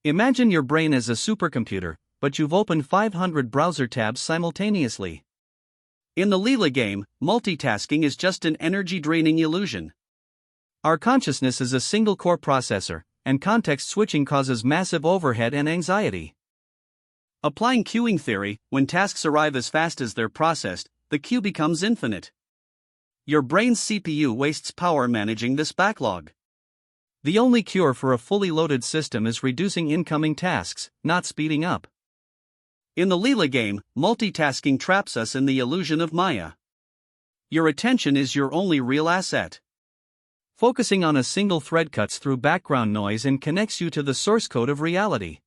Imagine your brain as a supercomputer, but you've opened 500 browser tabs simultaneously. In the Leela game, multitasking is just an energy-draining illusion. Our consciousness is a single core processor, and context switching causes massive overhead and anxiety. Applying queuing theory, when tasks arrive as fast as they're processed, the queue becomes infinite. Your brain's CPU wastes power managing this backlog. The only cure for a fully loaded system is reducing incoming tasks, not speeding up. In the Leela game, multitasking traps us in the illusion of Maya. Your attention is your only real asset. Focusing on a single thread cuts through background noise and connects you to the source code of reality.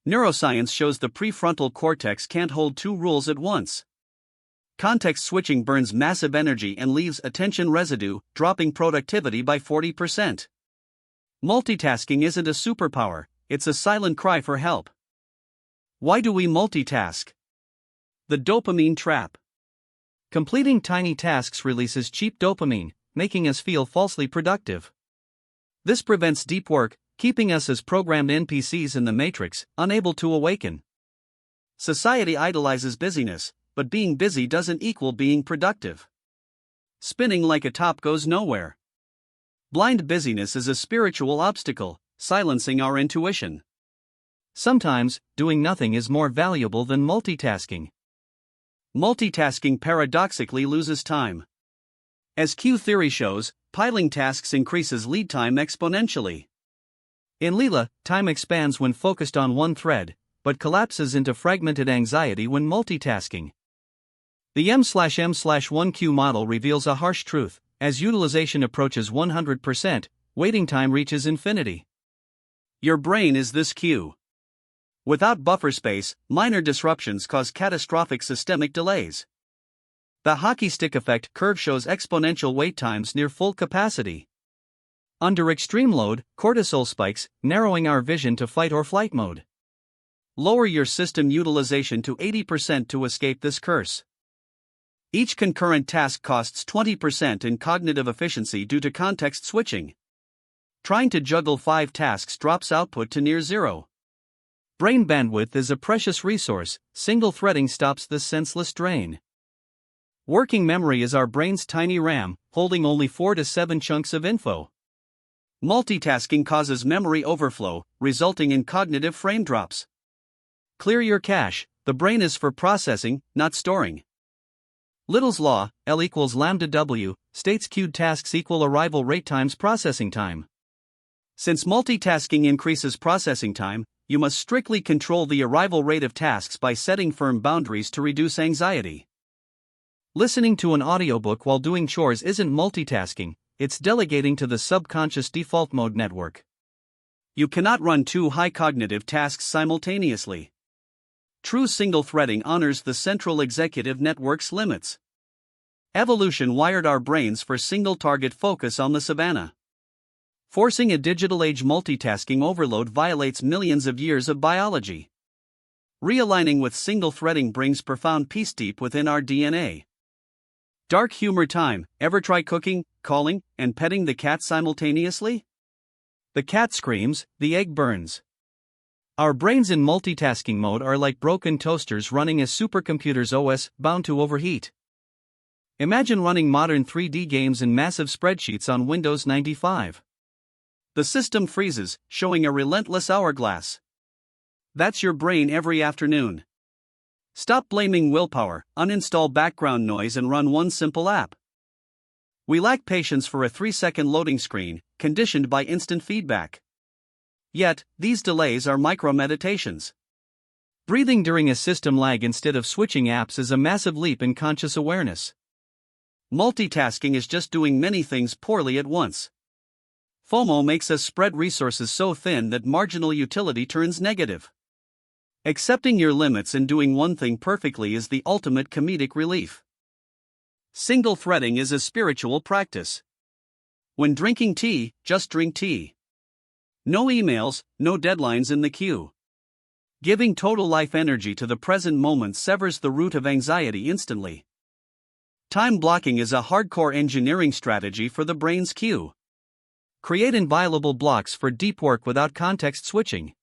Neuroscience shows the prefrontal cortex can't hold two rules at once. Context switching burns massive energy and leaves attention residue, dropping productivity by 40%. Multitasking isn't a superpower, it's a silent cry for help. Why do we multitask? The dopamine trap. Completing tiny tasks releases cheap dopamine, making us feel falsely productive. This prevents deep work, keeping us as programmed NPCs in the Matrix, unable to awaken. Society idolizes busyness, but being busy doesn't equal being productive. Spinning like a top goes nowhere. Blind busyness is a spiritual obstacle, silencing our intuition. Sometimes, doing nothing is more valuable than multitasking. Multitasking paradoxically loses time. As queue theory shows, piling tasks increases lead time exponentially. In Leela, time expands when focused on one thread, but collapses into fragmented anxiety when multitasking. The M/M/1 queue model reveals a harsh truth: as utilization approaches 100%, waiting time reaches infinity. Your brain is this queue. Without buffer space, minor disruptions cause catastrophic systemic delays. The hockey stick effect curve shows exponential wait times near full capacity. Under extreme load, cortisol spikes, narrowing our vision to fight or flight mode. Lower your system utilization to 80% to escape this curse. Each concurrent task costs 20% in cognitive efficiency due to context switching. Trying to juggle 5 tasks drops output to near zero. Brain bandwidth is a precious resource, single threading stops this senseless drain. Working memory is our brain's tiny RAM, holding only 4 to 7 chunks of info. Multitasking causes memory overflow, resulting in cognitive frame drops. Clear your cache, the brain is for processing, not storing. Little's law, L equals lambda W, states queued tasks equal arrival rate times processing time. Since multitasking increases processing time, you must strictly control the arrival rate of tasks by setting firm boundaries to reduce anxiety. Listening to an audiobook while doing chores isn't multitasking, it's delegating to the subconscious default mode network. You cannot run 2 high cognitive tasks simultaneously. True single threading honors the central executive network's limits. Evolution wired our brains for single target focus on the savannah. Forcing a digital age multitasking overload violates millions of years of biology. Realigning with single threading brings profound peace deep within our DNA. Dark humor time. Ever try cooking, calling, and petting the cat simultaneously? The cat screams, the egg burns. Our brains in multitasking mode are like broken toasters running a supercomputer's OS, bound to overheat. Imagine running modern 3D games in massive spreadsheets on Windows 95. The system freezes, showing a relentless hourglass. That's your brain every afternoon. Stop blaming willpower, uninstall background noise and run one simple app. We lack patience for a 3-second loading screen, conditioned by instant feedback. Yet, these delays are micro-meditations. Breathing during a system lag instead of switching apps is a massive leap in conscious awareness. Multitasking is just doing many things poorly at once. FOMO makes us spread resources so thin that marginal utility turns negative. Accepting your limits and doing one thing perfectly is the ultimate comedic relief. Single threading is a spiritual practice. When drinking tea, just drink tea. No emails, no deadlines in the queue. Giving total life energy to the present moment severs the root of anxiety instantly. Time blocking is a hardcore engineering strategy for the brain's queue. Create inviolable blocks for deep work without context switching.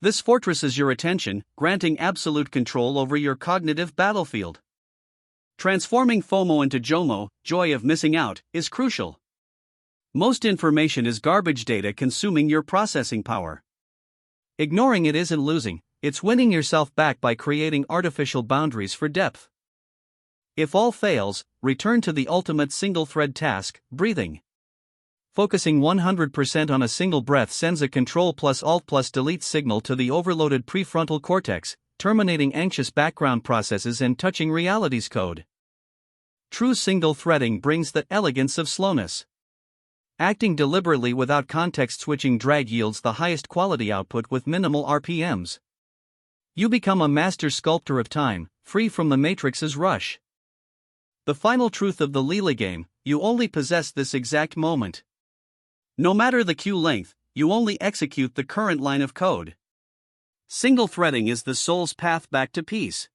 This fortresses your attention, granting absolute control over your cognitive battlefield. Transforming FOMO into JOMO, joy of missing out, is crucial. Most information is garbage data consuming your processing power. Ignoring it isn't losing, it's winning yourself back by creating artificial boundaries for depth. If all fails, return to the ultimate single-thread task, breathing. Focusing 100% on a single breath sends a Ctrl+Alt+Delete signal to the overloaded prefrontal cortex, terminating anxious background processes and touching reality's code. True single-threading brings the elegance of slowness. Acting deliberately without context-switching drag yields the highest quality output with minimal RPMs. You become a master sculptor of time, free from the matrix's rush. The final truth of the Leela game: you only possess this exact moment. No matter the queue length, you only execute the current line of code. Single threading is the soul's path back to peace.